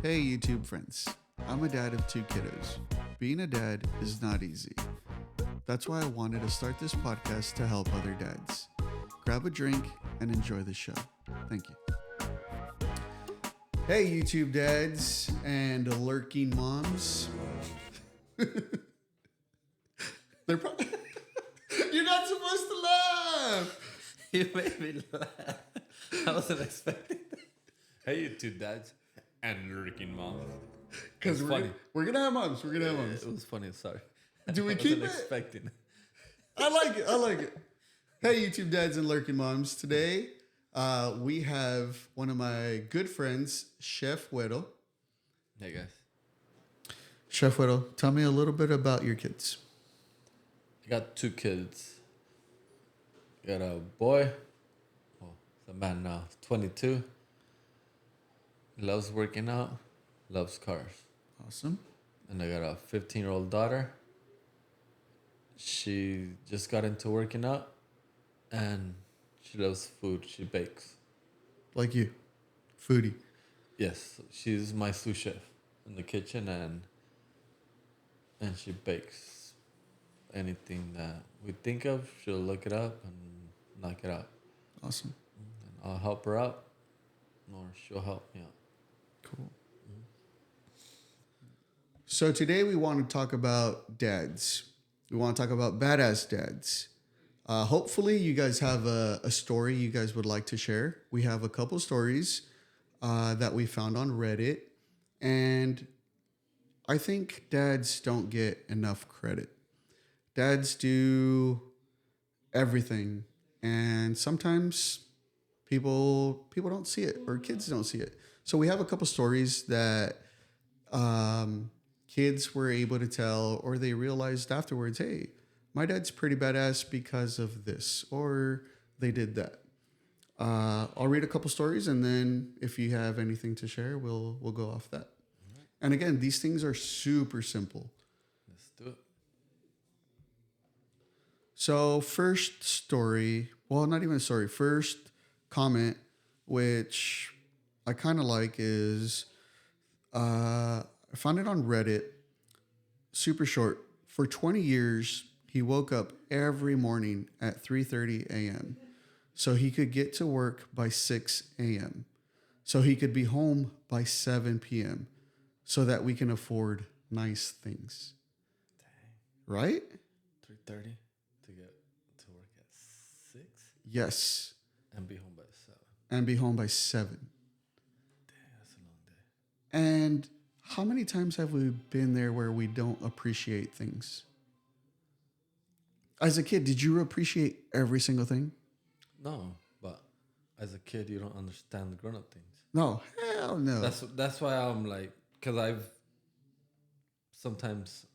Hey YouTube friends, I'm a dad of two kiddos. Being a dad is not easy. That's why I wanted to start this podcast to help other dads. Grab a drink and enjoy the show. Thank you. Hey YouTube dads and lurking moms. They're probably You're not supposed to laugh. You made me laugh. I wasn't expecting that. Hey, you two dads and lurking mom. Because we're gonna have moms. We're gonna have moms. It was funny. Sorry. Do we I keep wasn't it? expecting it. I like it. Hey, YouTube dads and lurking moms. Today, we have one of my good friends, Chef Weddle. Hey, guys. Chef Weddle, tell me a little bit about your kids. I got two kids. I got a boy. Oh, he's a man now. 22. He loves working out. Loves cars. Awesome. And I got a 15-year-old daughter. She just got into working out. And she loves food. She bakes. Like you, foodie. Yes, she's my sous chef in the kitchen, and she bakes anything that we think of. She'll look it up and knock it out. Awesome. And I'll help her out, or she'll help me out. Cool. So today we want to talk about dads. We want to talk about badass dads. Hopefully you guys have a story you guys would like to share. We have a couple stories that we found on Reddit. And I think dads don't get enough credit. Dads do everything. And sometimes people don't see it, or kids don't see it. So we have a couple stories that kids were able to tell, or they realized afterwards, hey, my dad's pretty badass because of this, or they did that. I'll read a couple stories, and then if you have anything to share, we'll go off that. Right. And again, these things are super simple. Let's do it. So first story, well, not even a story, first comment, which I kind of like, is I found it on Reddit, super short. For 20 years, he woke up every morning at 3:30 a.m. so he could get to work by 6 a.m. so he could be home by 7 p.m. so that we can afford nice things. Dang. Right? 3:30 to get to work at 6? Yes. And be home by 7. And be home by 7. Dang, that's a long day. And how many times have we been there where we don't appreciate things? As a kid, did you appreciate every single thing? No, but as a kid, you don't understand the grown-up things. No, hell no. That's why I'm like, because I've sometimes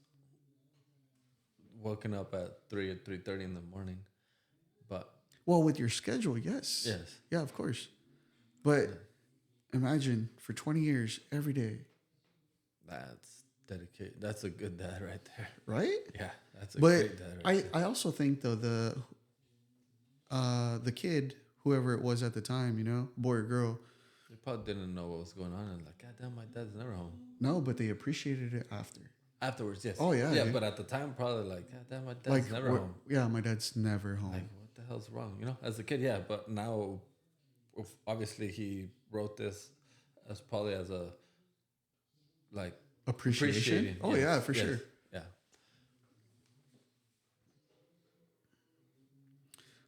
woken up at 3 or 3:30 in the morning, but well, with your schedule, yes. Yes. Yeah, of course. But imagine for 20 years, every day. That's dedicated. That's a good dad right there. Right? Yeah, that's a great dad right there. I also think, though, the kid, whoever it was at the time, you know, boy or girl. They probably didn't know what was going on and like, God damn, my dad's never home. No, but they appreciated it after. Afterwards, yes. Oh, yeah. Yeah, but at the time, probably like, God damn, my dad's never home. Yeah, my dad's never home. Like, what the hell's wrong? You know, as a kid, yeah. But now, obviously, he wrote this as probably as a, like, appreciation? Oh, yes, yeah, for yes, sure. Yeah.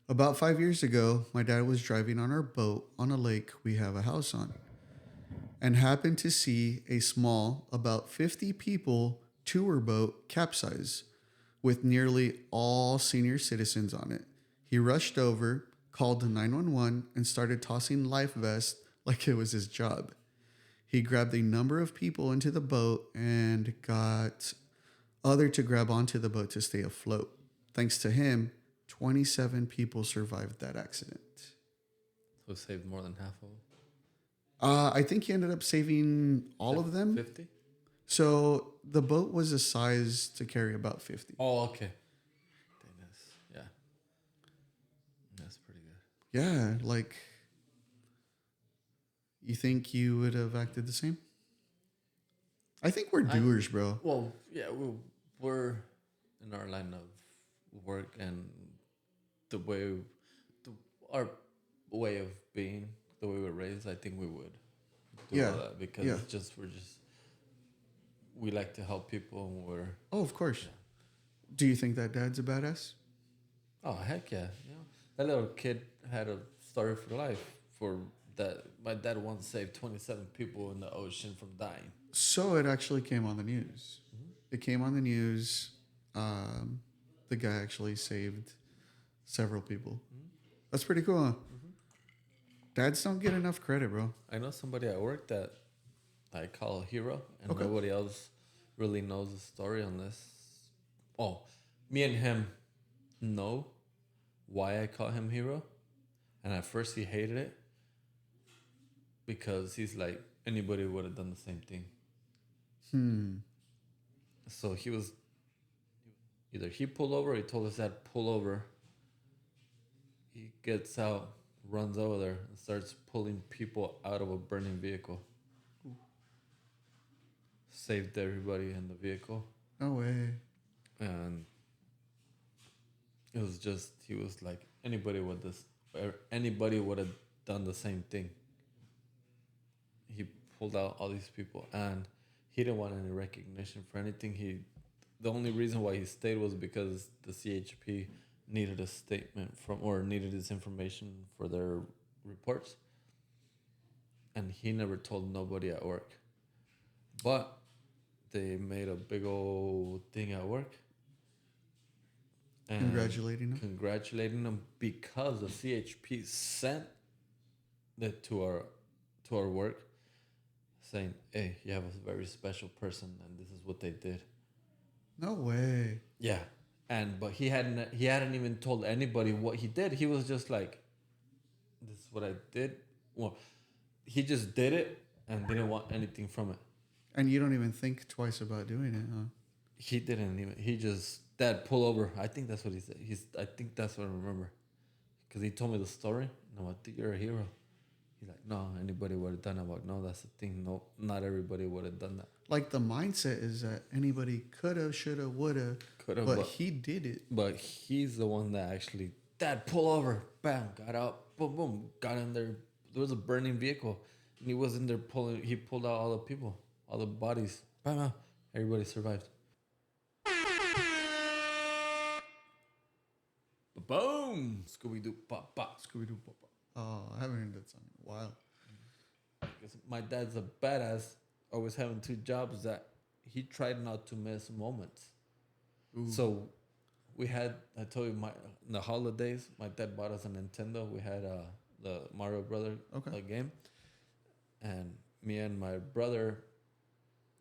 About 5 years ago, my dad was driving on our boat on a lake we have a house on, and happened to see a small, about 50 people tour boat capsize with nearly all senior citizens on it. He rushed over, called 911, and started tossing life vests like it was his job. He grabbed a number of people into the boat and got other to grab onto the boat to stay afloat. Thanks to him, 27 people survived that accident. So saved more than half of them? I think he ended up saving all of them. 50? So the boat was a size to carry about 50. Oh, okay. Yeah. That's pretty good. Yeah, like, you think you would have acted the same? I think we're doers, bro. Well, yeah, we're in our line of work and the way, the, our way of being, the way we're raised. I think we would do Yeah. all that because Yeah. we like to help people and we're Oh, of course. Do you think that dad's a badass? oh heck yeah, that little kid had a story for life for that. My dad once saved 27 people in the ocean from dying. So it actually came on the news. It came on the news. The guy actually saved several people. That's pretty cool, huh? Dads don't get enough credit, bro. I know somebody at work that I call a hero, and Okay. nobody else really knows the story unless, oh, me and him know why I call him hero. And at first he hated it because he's like, anybody would have done the same thing. So he was either he pulled over or he told his dad, pull over. He gets out, runs over there, and starts pulling people out of a burning vehicle. Saved everybody in the vehicle. No way. And it was just, he was like, anybody would have done the same thing. He pulled out all these people and he didn't want any recognition for anything. The only reason why he stayed was because the CHP needed a statement needed this information for their reports. And he never told nobody at work. But they made a big old thing at work. And congratulating him because the CHP sent it to our work saying, hey, you have a very special person and this is what they did. No way. Yeah. But he hadn't even told anybody what he did. He was just like, this is what I did. Well, he just did it and didn't want anything from it. And you don't even think twice about doing it, huh? He didn't even. He just, dad, pull over. I think that's what he said. I think that's what I remember. Because he told me the story. No, I think you're a hero. He's like, no, anybody would have done it. I'm like, no, that's the thing. No, not everybody would have done that. Like the mindset is that anybody coulda, shoulda, woulda, but he did it. But he's the one that actually, dad, pull over. Bam, got out. Boom, boom, got in there. There was a burning vehicle. And he was in there pulling, he pulled out all the people, all the bodies. Bam, bam. Everybody survived. Boom! Scooby-Doo, pop, pop. Scooby-Doo, pop, pop. Oh, I haven't heard that song in a while. Because my dad's a badass, always having 2 jobs that he tried not to miss moments. Ooh. So we had, I told you, in the holidays, my dad bought us a Nintendo. We had the Mario Brother game. And me and my brother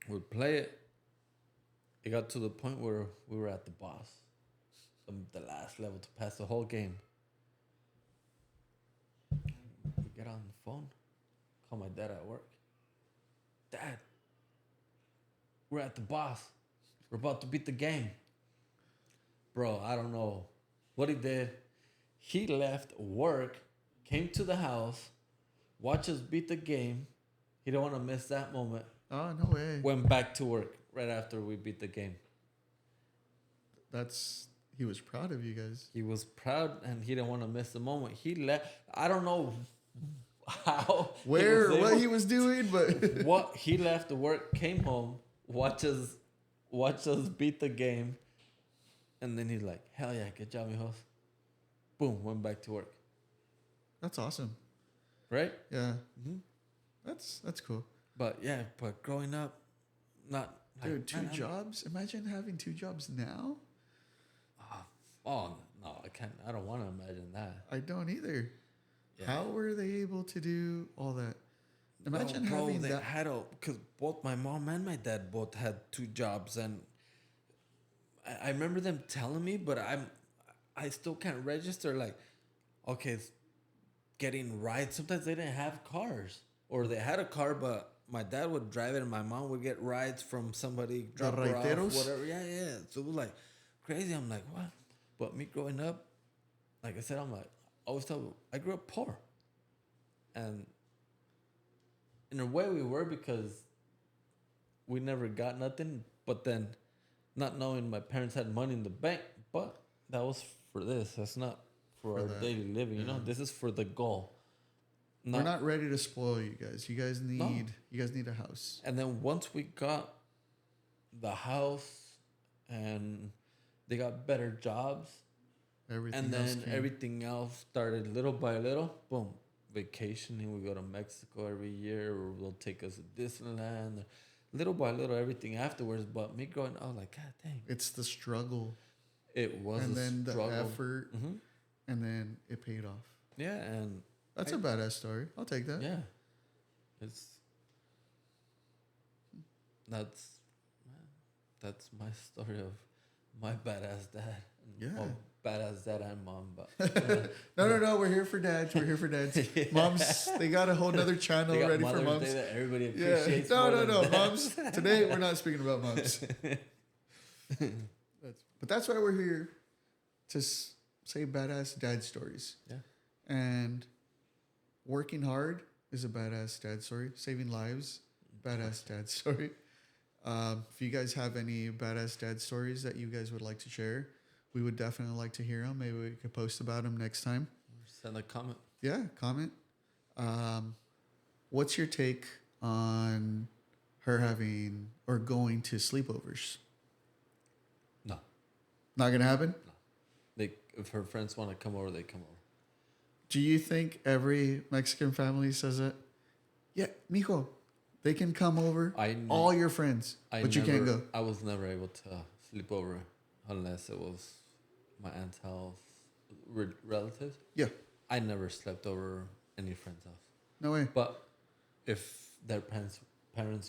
would play it. It got to the point where we were at the boss. The last level to pass the whole game. We get on the phone, call my dad at work. Dad, we're at the boss. We're about to beat the game. Bro, I don't know what he did. He left work, came to the house, watched us beat the game. He didn't want to miss that moment. Oh, no way. Went back to work right after we beat the game. He was proud of you guys. He was proud and he didn't want to miss the moment. He left. I don't know how. What he was doing, but. What he left the work, came home, watched us beat the game. And then he's like, hell yeah, good job, mijos. Boom, went back to work. That's awesome. Right? Yeah. Mm-hmm. That's cool. But yeah, growing up, not. Dude, 2 jobs? Imagine having 2 jobs now. Oh, no, I can't. I don't want to imagine that. I don't either. Yeah. How were they able to do all that? Imagine having that. Because both my mom and my dad both had 2 jobs. And I remember them telling me, but I still can't register. Like, okay, getting rides. Sometimes they didn't have cars. Or they had a car, but my dad would drive it and my mom would get rides from somebody, drop her off, whatever. Yeah. So it was like crazy. I'm like, what? But me growing up, like I said, I'm like, I always tell people, I grew up poor. And in a way we were because we never got nothing. But then, not knowing my parents had money in the bank, but that was for this. That's not for our that, daily living. You know, this is for the goal. We're not ready to spoil you guys. You guys need No. you guys need a house. And then once we got the house and they got better jobs, Everything and else then came. everything else started little by little. Boom, vacationing. We go to Mexico every year, or they'll take us to Disneyland. Little by little, everything afterwards. But me growing, I was like, God dang, It's the struggle it was and a then struggle. the effort, and then it paid off. Yeah, and That's a badass story. I'll take that. yeah, it's that's that's my story of my badass dad. Yeah. Well, badass dad and mom, but No. We're here for dads. We're here for dads. Moms, they got a whole nother channel they got ready for Mother's moms. Day that everybody Yeah. appreciates. No, more no, than no. dads. Moms. Today we're not speaking about moms. But that's why we're here to say badass dad stories. Yeah. And working hard is a badass dad story. Saving lives, badass dad story. If you guys have any badass dad stories that you guys would like to share, we would definitely like to hear them. Maybe we could post about them next time. Send a comment. Yeah, comment. What's your take on her having or going to sleepovers? No, Not gonna happen? if her friends want to come over, they come over. Do you think every Mexican family says it? Yeah, mijo, they can come over. All your friends, but you can't go. I was never able to sleep over unless it was my aunt's house, relatives. Yeah, I never slept over any friend's house. no way. But if their parents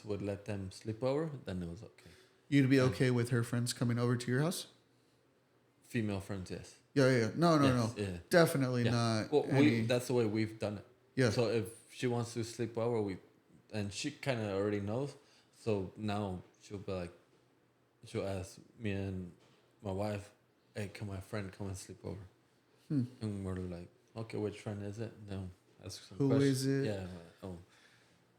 would let them sleep over, then it was okay. You'd be okay with her friends coming over to your house? Female friends, yes. Yeah. No. Yes, yeah. Definitely Yeah. not. Well, that's the way we've done it. Yeah. So if she wants to sleep over, and she kind of already knows. So now she'll be like, she'll ask me and my wife, "Hey, can my friend come and sleep over?" And we're like, "Okay, which friend is it?" No, ask some Who questions. is it? Yeah. Oh,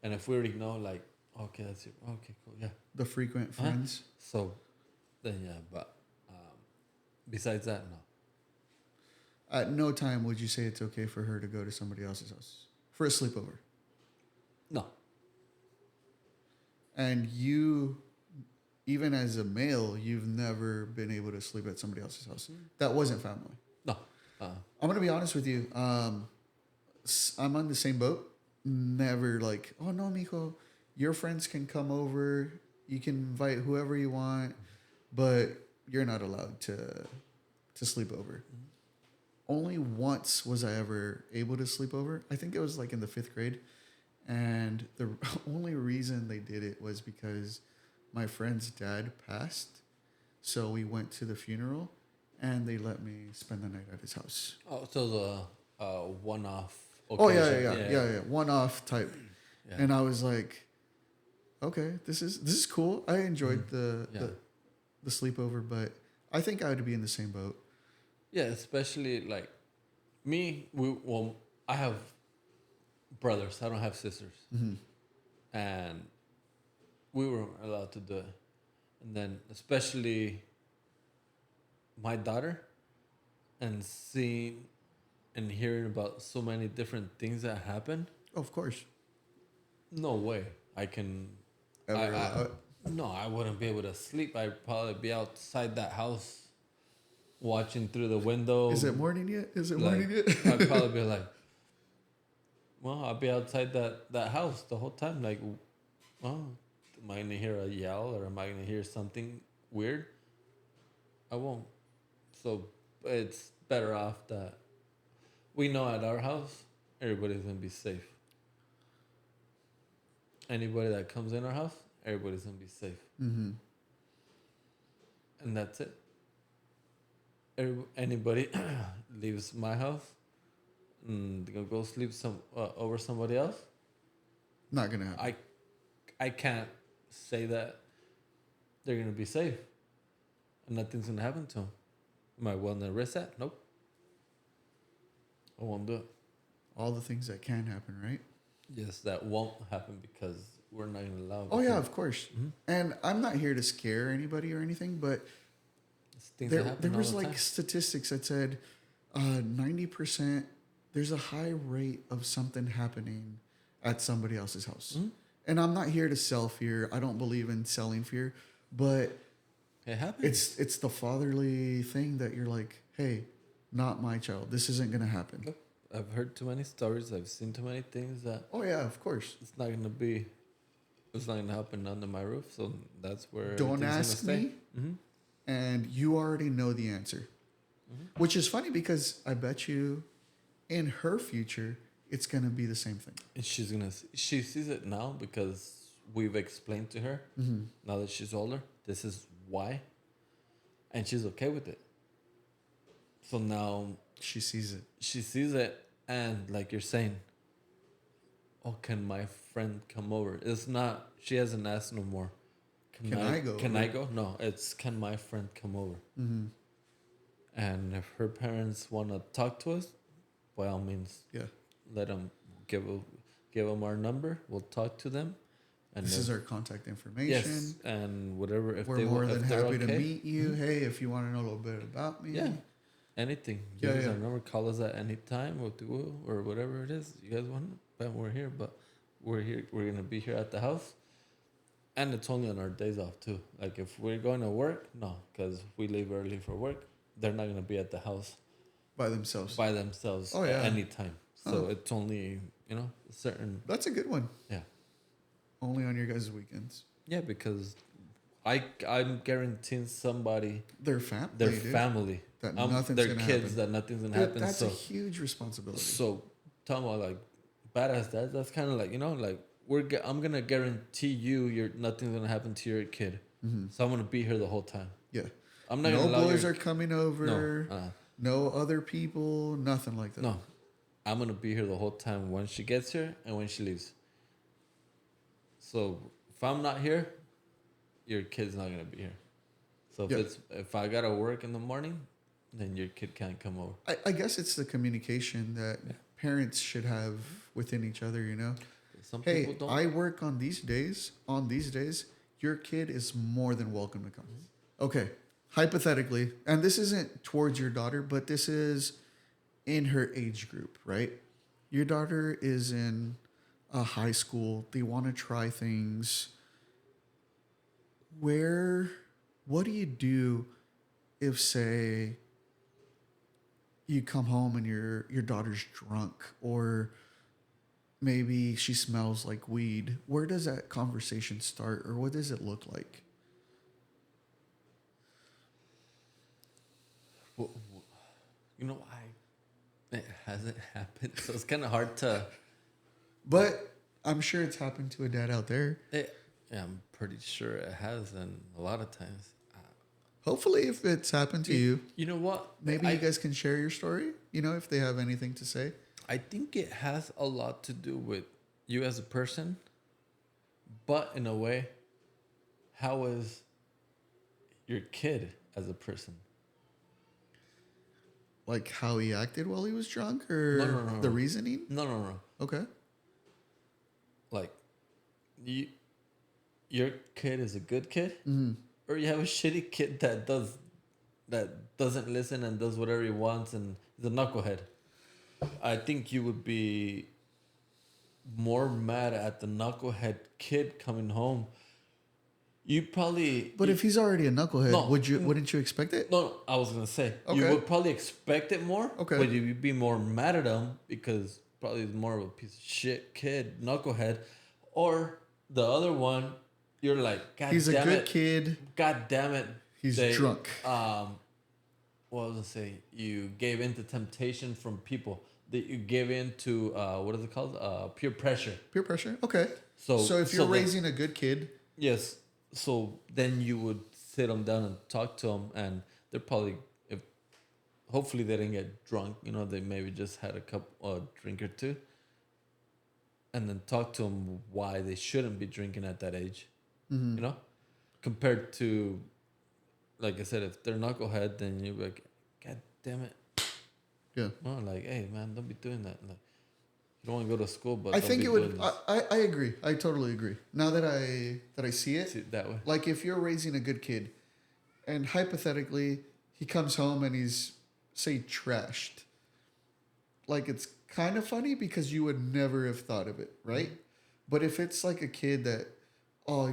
and if we already know, like, okay, that's it. Okay, cool. Yeah. The frequent friends. So, then yeah, but besides that, no. At no time would you say it's okay for her to go to somebody else's house for a sleepover. No. And you, even as a male, you've never been able to sleep at somebody else's house. That wasn't family. No. I'm going to be honest with you. I'm on the same boat. Never like, oh no, mijo, your friends can come over. You can invite whoever you want, but you're not allowed to sleep over. Only once was I ever able to sleep over. I think it was like in the 5th grade. And the only reason they did it was because my friend's dad passed. So we went to the funeral and they let me spend the night at his house. Oh, so the one-off Oh, occasion. yeah. One-off type. Yeah. And I was like, okay, this is cool. I enjoyed the sleepover, but I think I would be in the same boat. Yeah, especially like me. I have brothers. I don't have sisters, and we weren't allowed to do it. And then, especially my daughter, and seeing and hearing about so many different things that happen. Of course. No way I can. Ever No, I wouldn't be able to sleep. I'd probably be outside that house, watching through the window. Is it morning yet? Morning yet? I'd probably be like, well, I'll be outside that house the whole time. Like, oh, am I going to hear a yell or am I going to hear something weird? I won't. So it's better off that we know at our house, everybody's going to be safe. Anybody that comes in our house, everybody's going to be safe. Mm-hmm. And that's it. Anybody leaves my house and they gonna go sleep over somebody else, Not gonna happen. I can't say that they're gonna be safe and nothing's gonna happen to them. Am I willing to risk that? Nope. I won't do it. All the things that can happen, right? Yes, that won't happen because we're not gonna allow. Oh yeah, of course. And I'm not here to scare anybody or anything, but It's things that there happen all was the like time. statistics that said 90%. There's a high rate of something happening at somebody else's house. And I'm not here to sell fear. I don't believe in selling fear, but It happens. it's the fatherly thing that you're like, hey, not my child. This isn't gonna happen. Look, I've heard too many stories. I've seen too many things that Oh yeah, of course. it's not gonna be. It's not gonna happen under my roof. So that's where Don't everything's ask gonna stay. me, and you already know the answer. Which is funny because I bet you, in her future, it's gonna be the same thing. And she sees it now because we've explained to her. Now that she's older, this is why, and she's okay with it. So now She sees it. she sees it, and like you're saying, oh, can my friend come over? It's not. She hasn't asked no more. Can I go Can over? I go? No, it's can my friend come over? And if her parents want to talk to us, by all means, Yeah. let them give them our number. We'll talk to them. And This if- is our contact information. yes, and whatever. If We're they more if than they're happy to okay, meet you. Hey, if you want to know a little bit about me. yeah, anything. Yeah, Give us yeah. our number. Call us at any time. We'll do or whatever it is you guys want. But we're here. But we're here. We're gonna be here at the house. And it's only on our days off too. Like if we're going to work, no, because we leave early for work. They're not gonna be at the house By themselves. by themselves Oh, yeah. at any time. So Oh. it's only a certain That's a good one. yeah. Only on your guys' weekends. Yeah, because I'm guaranteeing somebody Their family. their dude. family, That nothing's their gonna kids happen. that nothing's gonna Dude, happen. that's So a huge responsibility. so talking about like badass dads, that's kind of like like I'm gonna guarantee you're nothing's gonna happen to your kid. So I'm gonna be here the whole time. Yeah. I'm not No gonna allow boys your, are coming over. No other people. Nothing like that. no. I'm gonna be here the whole time when she gets here and when she leaves. So if I'm not here, your kid's not gonna be here. So if Yeah. if I gotta work in the morning, then your kid can't come over. I guess it's the communication that parents should have within each other, you know? Some Hey, people don't. I work on these days. On these days, your kid is more than welcome to come. Okay, hypothetically, and this isn't towards your daughter, but this is in her age group, right? Your daughter is in a high school. They want to try things. What do you do if, say, you come home and your daughter's drunk, or maybe she smells like weed? Where does that conversation start, or what does it look like? It hasn't happened, so it's kind of hard to. But I'm sure it's happened to a dad out there. Yeah, I'm pretty sure it has, and a lot of times. Hopefully, if it's happened to you, You know what? maybe you guys can share your story, if they have anything to say. I think it has a lot to do with you as a person, but in a way, how is your kid as a person? Like how he acted while he was drunk, or No. the reasoning? No. Okay. Like, your kid is a good kid, or you have a shitty kid that doesn't listen and does whatever he wants and is a knucklehead. I think you would be more mad at the knucklehead kid coming home. You probably. But if he's already a knucklehead, No. wouldn't you expect it? No, I was gonna say you Okay. would probably expect it more. Okay. But you'd be more mad at him because probably he's more of a piece of shit kid, knucklehead, or the other one. You're like, God He's a damn good it, kid. God damn it. He's drunk. What was I say? You gave in to temptation from people. That you gave in to what is it called? Peer pressure. Peer pressure. Okay. So if you're then- raising a good kid, Yes. So then you would sit them down and talk to them, and they're probably, if hopefully they didn't get drunk, they maybe just had a drink or two, and then talk to them why they shouldn't be drinking at that age, compared to, like I said, if they're knucklehead, then you're like, God damn it, yeah. like, hey man, don't be doing that, like, don't want to go to school, but I don't think be it would. doing this. I agree. I totally agree. Now that I see it, See it that way. like if you're raising a good kid, and hypothetically he comes home and he's say trashed, like it's kind of funny because you would never have thought of it, right? But if it's like a kid that, oh,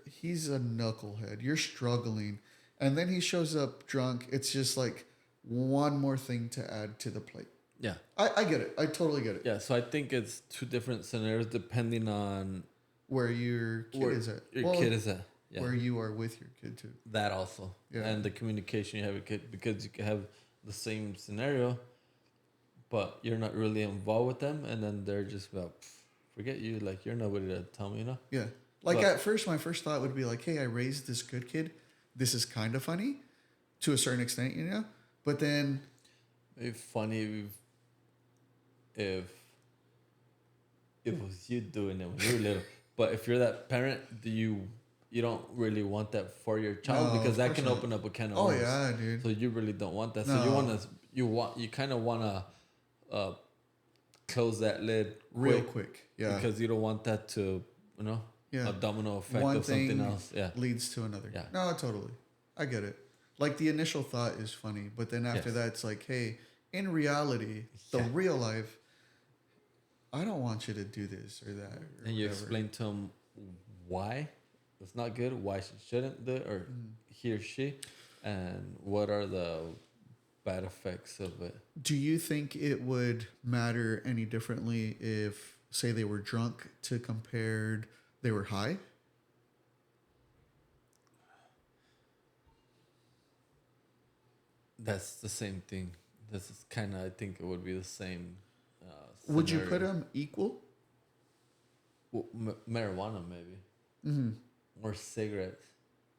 he's a knucklehead, you're struggling, and then he shows up drunk, it's just like one more thing to add to the plate. Yeah. I get it. I totally get it. Yeah. So I think it's two different scenarios depending on Where your kid is at. Your kid is at. Yeah. Where you are with your kid too. That also. Yeah. And the communication you have with kid, because you can have the same scenario, but you're not really involved with them, and then they're just about forget you, like you're nobody to tell me, you know? Yeah. Like at first, my first thought would be like, hey, I raised this good kid. This is kind of funny to a certain extent, you know? But then It's funny if it was you doing it when you were little. But if you're that parent, you don't really want that for your child, No, because of that course can not. open up a can of Oh worms. yeah, dude. So you really don't want that. No. So you kind of want to close that lid Real quick. Yeah. because you don't want that to, Yeah. a domino effect One of something thing else. Yeah. leads to another. Yeah. No, totally. I get it. Like the initial thought is funny, but then after Yes. that, it's like, hey, in reality, the Yeah. real life, I don't want you to do this or that. Or And you whatever. explain to him why it's not good, why she shouldn't do it, or he or she, and what are the bad effects of it. Do you think it would matter any differently if, say, they were drunk to compared they were high? That's the same thing. This is kind of, I think it would be the same. Would you scenario. put them equal? Well, marijuana maybe, Mm-hmm. or cigarettes,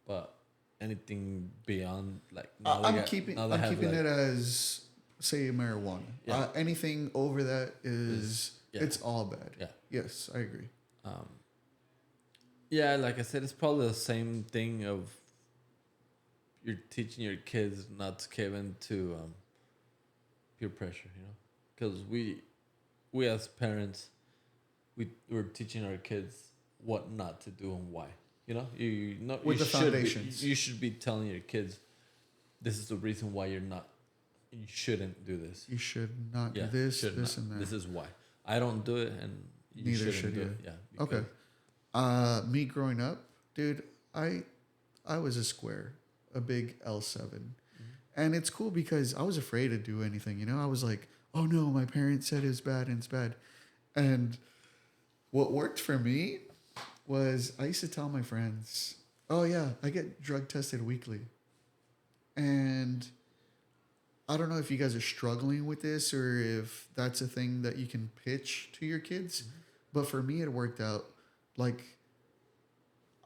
but anything beyond like now they I'm got- keeping now they I'm have, keeping like- it as, say, marijuana. Yeah. Anything over that is yeah. it's all bad. Yeah. Yes, I agree. Yeah, like I said, it's probably the same thing of you're teaching your kids not to cave into peer pressure, because we as parents, we're teaching our kids what not to do and why. You know, With you the should foundations. you should be telling your kids, this is the reason why you shouldn't do this. You should not Yeah, do this, should this, not. and that. This is why I don't do it, and you Neither shouldn't should do you. it. Yeah. Okay. Me growing up, dude, I was a square, a big L7. And it's cool because I was afraid to do anything, I was like, oh no, my parents said it's bad and it's bad. And what worked for me was I used to tell my friends, oh yeah, I get drug tested weekly. And I don't know if you guys are struggling with this or if that's a thing that you can pitch to your kids. But for me, it worked out. Like,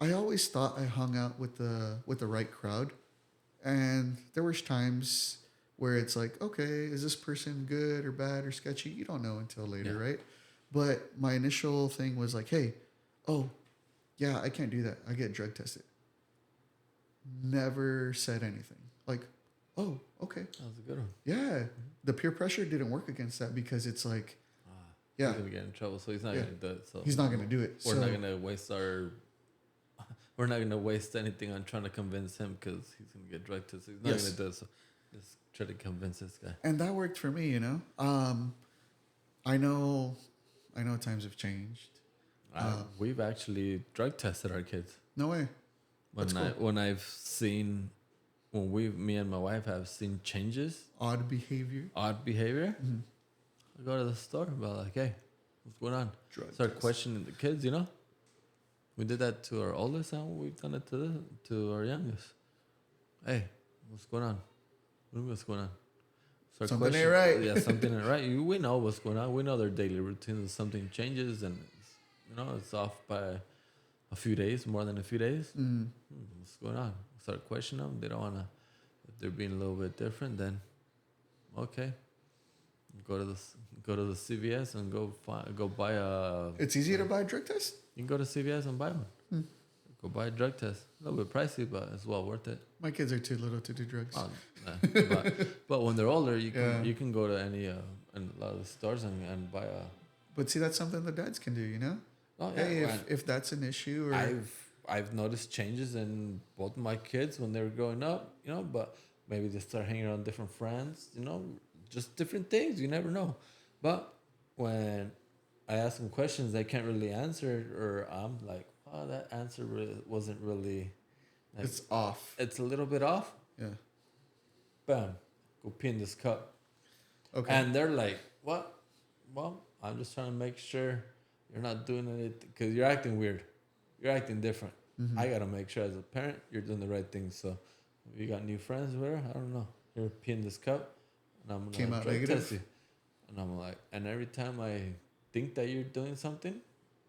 I always thought I hung out with the right crowd, and there was times where it's like, okay, is this person good or bad or sketchy? You don't know until later, right? But my initial thing was like, hey, oh, yeah, I can't do that. I get drug tested. Never said anything. Like, oh, okay. That was a good one. Yeah. The peer pressure didn't work against that because it's like, yeah, He's gonna get in trouble, so he's not Yeah. gonna do it. So he's not going to do it. We're So- not gonna waste We're not gonna waste anything on trying to convince him because he's gonna get drug tested. He's not Yes. gonna do it. So just try to convince this guy. And that worked for me, I know times have changed. We've actually drug tested our kids. No way. That's cool. Me and my wife have seen changes, Odd behavior. odd behavior. I go to the store and be like, hey, what's going on? Drug Start test. questioning the kids, We did that to our oldest and we've done it to our youngest. Hey, what's going on? What do you mean what's going on? Start Something ain't questioning- right. Yeah, something ain't right. We know what's going on. We know their daily routines. Something changes and it's off by a few days, more than a few days. What's going on? Start questioning them. They don't want to. If they're being a little bit different, then okay. Go to the CVS and go buy a. It's easy to buy a drug test? You can go to CVS and buy one. Go buy a drug test. A little bit pricey, but it's well worth it. My kids are too little to do drugs. But when they're older, you Yeah. can go to any in a lot of the stores and buy But see, that's something the dads can do, you know? Oh yeah, Hey, well, if that's an issue or I've noticed changes in both my kids when they were growing up, you know, but maybe they start hanging around different friends, you know, just different things. You never know. But when I ask them questions they can't really answer, or I'm like, oh, that answer wasn't really, like, it's off. it's a little bit off. Yeah. Bam, go pee in this cup. Okay. And they're like, what? Well, I'm just trying to make sure you're not doing it because you're acting weird. You're acting different. Mm-hmm. I got to make sure as a parent you're doing the right thing. So if you got new friends, whatever, I don't know. You're peeing this cup and I'm going Came to out drug negative? test you. And I'm like, and every time I think that you're doing something,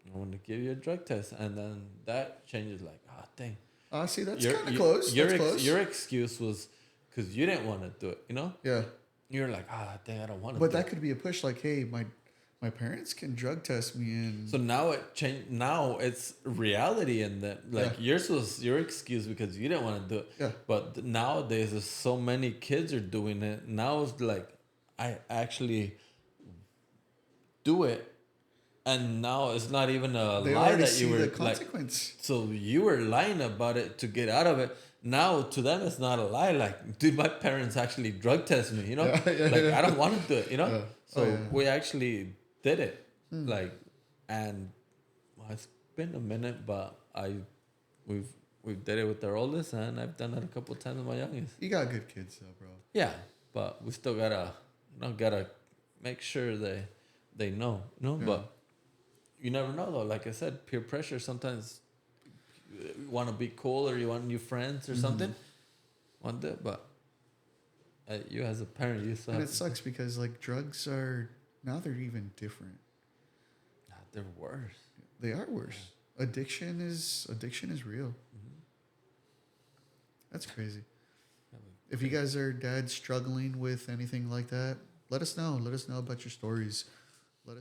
I want to give you a drug test. And then that changes like, oh, dang. See, that's kind of close. That's close. Your excuse was because you didn't want to do it, you know? Yeah. You're like, dang, I don't want to. But that could be a push. Like, hey, my parents can drug test me, and so now it changed. Now it's reality, and that like yours was your excuse because you didn't want to do it. Yeah. But nowadays, there's so many kids are doing it. Now it's like I actually do it, and now it's not even a they lie already that see you were the like. consequence. So you were lying about it to get out of it. Now to them it's not a lie. Like, dude, my parents actually drug test me. You know, I don't want to do it. You know, so we actually did it. Like, and it's been a minute, but we've did it with our oldest, and I've done it a couple of times with my youngest. You got good kids though, bro. Yeah, but we still gotta make sure they know. You know, but you never know though. Like I said, peer pressure sometimes. You want to be cool or you want new friends or something. Want that, but you as a parent, you still And have it sucks because like drugs are now they're even different. They're worse. They are worse. Yeah. Addiction is real. Mm-hmm. That's crazy. If you guys are dads struggling with anything like that, let us know. Let us know about your stories.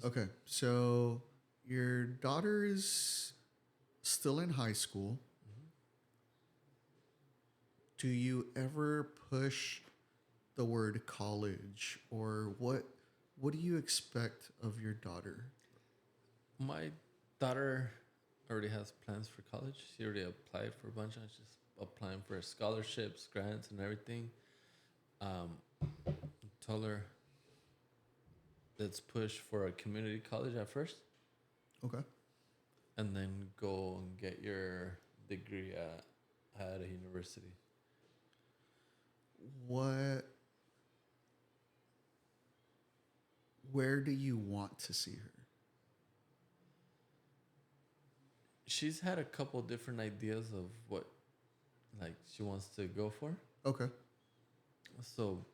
Okay, so your daughter is still in high school. Do you ever push the word college, or what do you expect of your daughter? My daughter already has plans for college. She already applied for a bunch. She's applying for scholarships, grants, and everything. Told her let's push for a community college at first. Okay. And then go and get your degree at a university. Where do you want to see her? She's had a couple different ideas of what like she wants to go for. Okay. So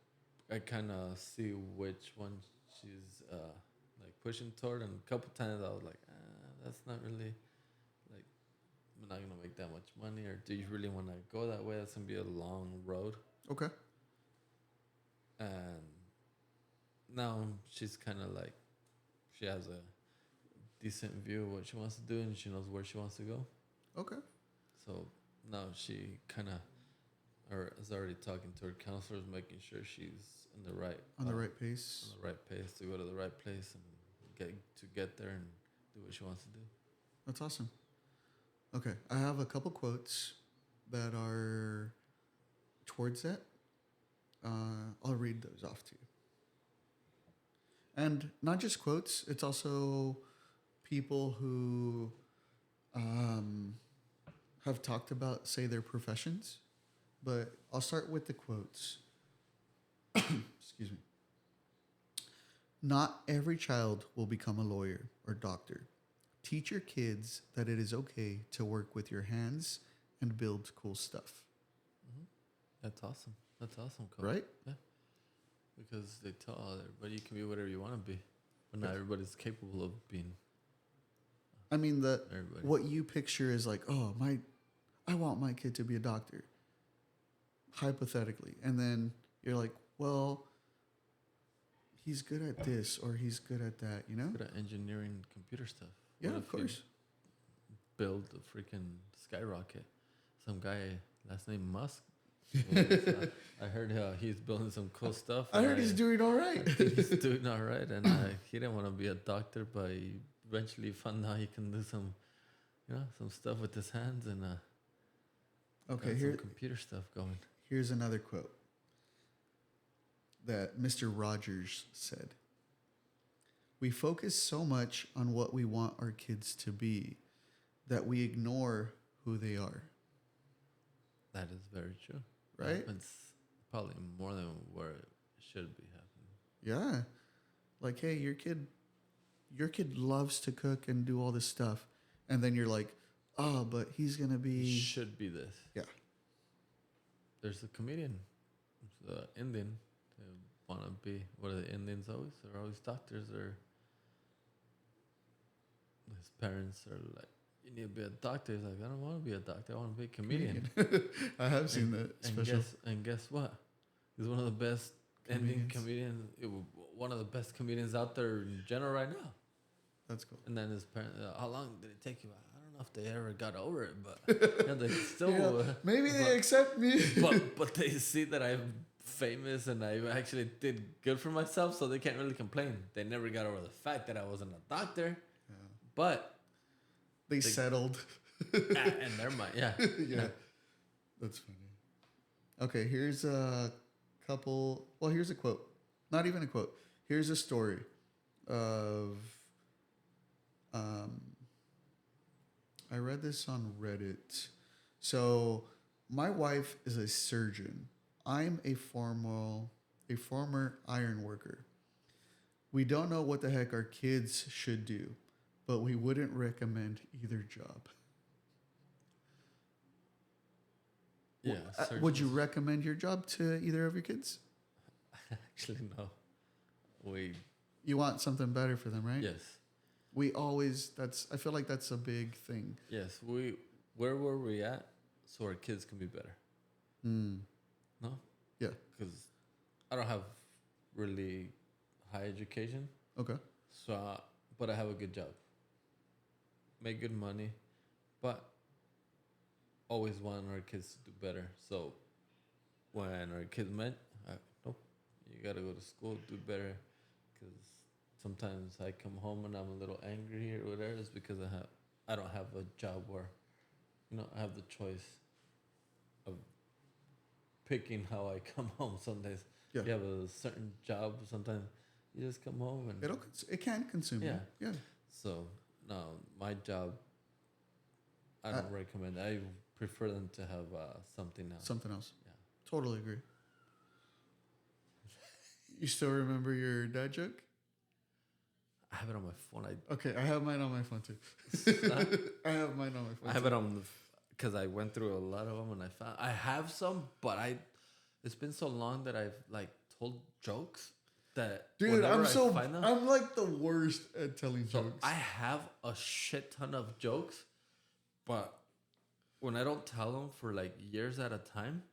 I kind of see which one she's like pushing toward, and a couple times I was like, that's not really like I'm not gonna make that much money, or do you really want to go that way? That's gonna be a long road. Okay. And now she's kind of like she has a decent view of what she wants to do, and she knows where she wants to go. Okay. So now she kind of or is already talking to her counselors, making sure she's in the right right pace. On the right pace to go to the right place and get there and do what she wants to do. That's awesome. Okay, I have a couple quotes that are towards that. I'll read those off to you. And not just quotes, it's also people who have talked about, say, their professions. But I'll start with the quotes. Excuse me. Not every child will become a lawyer or doctor. Teach your kids that it is okay to work with your hands and build cool stuff. Mm-hmm. That's awesome. That's awesome, Coach. Right? Yeah. Because they tell everybody you can be whatever you want to be, but not everybody's capable of being. I mean, what you picture is like, oh, I want my kid to be a doctor. Hypothetically. And then you're like, well, he's good at this or he's good at that, you know? He's good at engineering computer stuff. Yeah, of course. Build a freaking skyrocket. Some guy, last name Musk, I heard he's building some cool stuff. I And heard he's doing all I right. think he's doing all right. And he didn't want to be a doctor, but he eventually found out he can do some, some stuff with his hands and Okay, got some computer stuff going. here's another quote that Mr. Rogers said. We focus so much on what we want our kids to be that we ignore who they are. That is very true. Right? It's probably more than where it should be happening. Yeah. Like, hey, your kid loves to cook and do all this stuff. And then you're like, oh, but he's going to be... He should be this. Yeah. There's a comedian, the Indian. They want to be, what are the Indians always? They're always doctors, or his parents are like, you need to be a doctor. He's like, I don't want to be a doctor. I want to be a comedian. I have seen that special. And guess what? He's one of the best Indian comedians. One of the best comedians out there in general right now. That's cool. And then his parents, how long did it take you? I don't know if they ever got over it, but they still. Yeah, maybe they accept me. but they see that I'm famous and I actually did good for myself, so they can't really complain. They never got over the fact that I wasn't a doctor, but they settled. in their mind, yeah. That's funny. Okay, here's a couple. Well, here's a quote. Not even a quote. Here's a story of. I read this on Reddit. So, my wife is a surgeon. I'm a former iron worker. We don't know what the heck our kids should do, but we wouldn't recommend either job. Yeah. Would you recommend your job to either of your kids? Actually, no. You want something better for them, right? Yes. I feel like that's a big thing. Yes. Where were we at so our kids can be better? No? Yeah. Because I don't have really high education. Okay. So, but I have a good job. Make good money, but always want our kids to do better. So when our kids met, nope, you gotta go to school, do better. Because sometimes I come home and I'm a little angry or whatever. It's because I don't have a job where, I have the choice of picking how I come home. Some days you have a certain job. Sometimes you just come home and it can consume you. Yeah. So no, my job, I don't recommend. I prefer them to have something else. Something else. Yeah. Totally agree. You still remember your dad joke? I have it on my phone. Okay, I have mine on my phone too. I have mine on my phone. I have it on because I went through a lot of them and I have some, but it's been so long that I've told jokes that dude, I'm like the worst at telling jokes. I have a shit ton of jokes, but when I don't tell them for years at a time,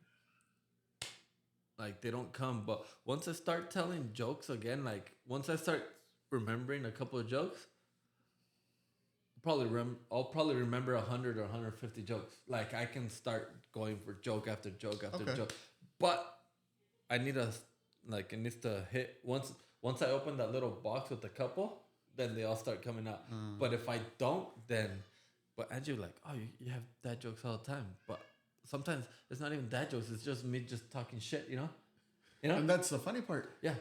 they don't come. But once I start telling jokes again, once I start remembering a couple of jokes, I'll probably remember 100 or 150 jokes. I can start going for joke after joke after joke. But I need it needs to hit once I open that little box with a couple, then they all start coming out. But if I don't, then Andrew you have dad jokes all the time. But sometimes it's not even dad jokes, it's just me just talking shit, And that's the funny part. Yeah.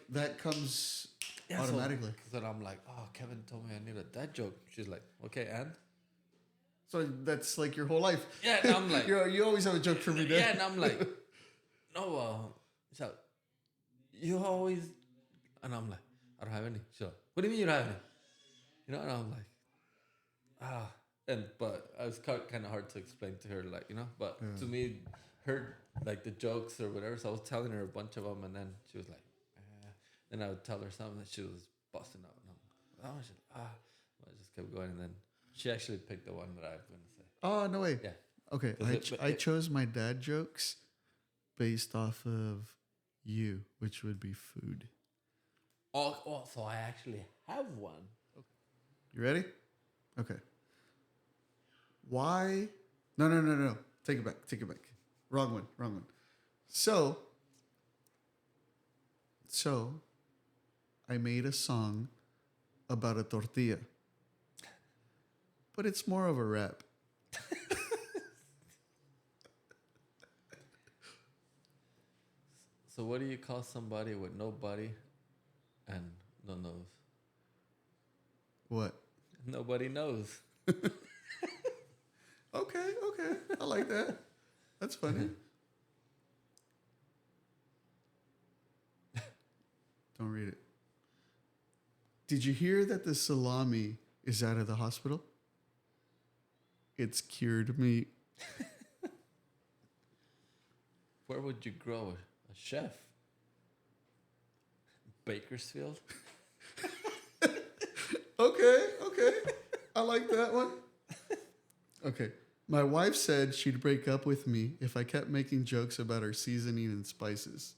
That comes automatically. So I'm like, oh, Kevin told me I need a dad joke. She's like, okay, and? So that's your whole life. Yeah, and I'm like... you always have a joke for me, Dad. Yeah, and I'm like, no, so you always... And I'm like, I don't have any. She's like, what do you mean you don't have any? And I'm like, but I was kind of hard to explain to her, but to me, her, the jokes or whatever, so I was telling her a bunch of them, and then she was like, then I would tell her something that she was busting out. And I'm like, I just kept going, and then she actually picked the one that I was going to say. Oh, no way. Yeah. Okay, I chose my dad jokes based off of you, which would be food. Oh, so I actually have one. You ready? Okay. Why? No. Take it back. Wrong one. So, I made a song about a tortilla, but it's more of a rap. So what do you call somebody with no body and no nose? What? Nobody knows. Okay. I like that. That's funny. Don't read it. Did you hear that the salami is out of the hospital? It's cured meat. Where would you grow a chef? Bakersfield? Okay. I like that one. Okay. My wife said she'd break up with me if I kept making jokes about our seasoning and spices.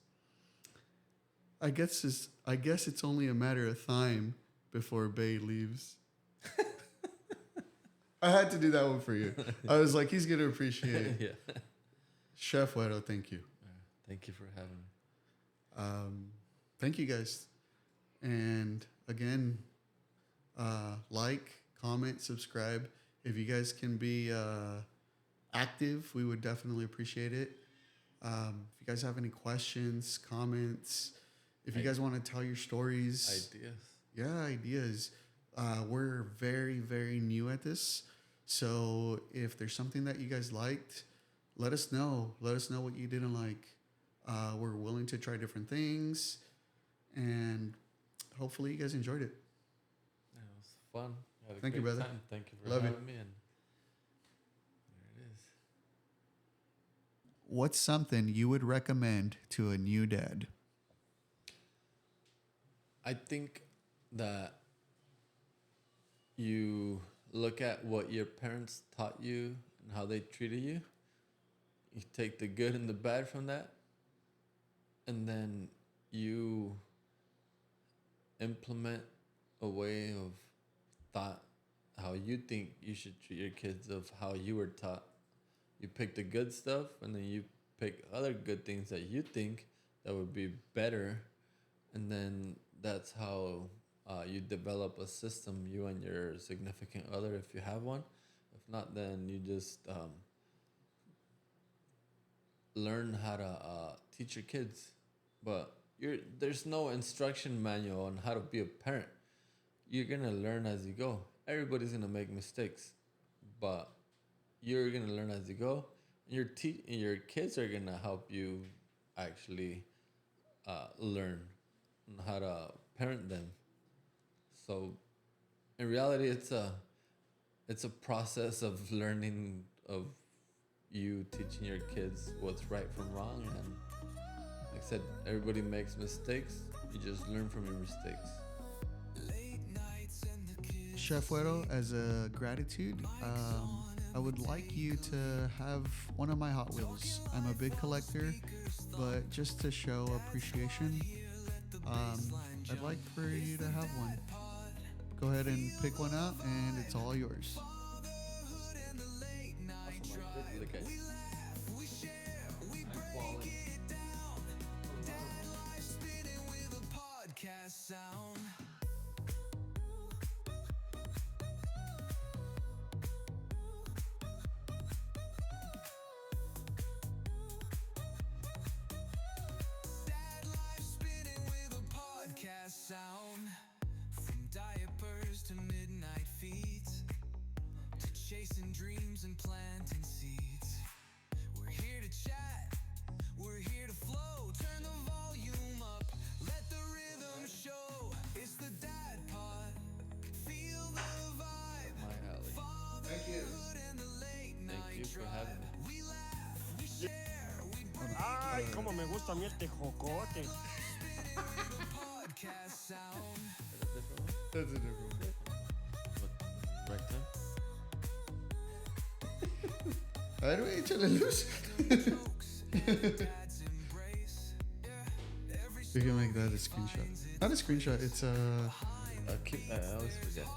I guess it's only a matter of time before Bay leaves. I had to do that one for you. I was like, he's going to appreciate it. Yeah. Chef Wedo, thank you. Thank you for having me. Thank you guys. And again, like, comment, subscribe. If you guys can be active, we would definitely appreciate it. If you guys have any questions, comments, if you guys want to tell your stories. Ideas. We're very, very new at this. So if there's something that you guys liked, let us know. Let us know what you didn't like. We're willing to try different things. And hopefully you guys enjoyed it. Yeah, it was fun. Had a Thank you, great brother. time. Thank you for Love you. having me. And there it is. What's something you would recommend to a new dad? I think that you look at what your parents taught you and how they treated you. You take the good and the bad from that, and then you implement a way of thought how you think you should treat your kids of how you were taught. You pick the good stuff, and then you pick other good things that you think that would be better, and then that's how you develop a system, you and your significant other, if you have one. If not, then you just learn how to teach your kids. But there's no instruction manual on how to be a parent. You're going to learn as you go. Everybody's going to make mistakes, but you're going to learn as you go. Your kids are going to help you actually learn how to parent them. So in reality, it's a process of learning, of you teaching your kids what's right from wrong. And like I said, everybody makes mistakes. You just learn from your mistakes. Chef Wedo, as a gratitude, I would like you to have one of my Hot Wheels. I'm a big collector, but just to show appreciation, I'd like for you to have one. Go ahead and pick one out, and it's all yours. Look at you. Sound from diapers to midnight feeds to chasing dreams and planting seeds. We're here to chat, we're here to flow. Turn the volume up, let the rhythm show. It's the Dad Pod, feel the vibe. My alley. Thank you. Thank you for having me. We laugh, we share, we Ay, cómo me gusta a mí este jocote. podcast sound. That's a different one. What, right time? A ver, güey, échale luz. We can make that a screenshot. Not a screenshot, it's a... I always forget.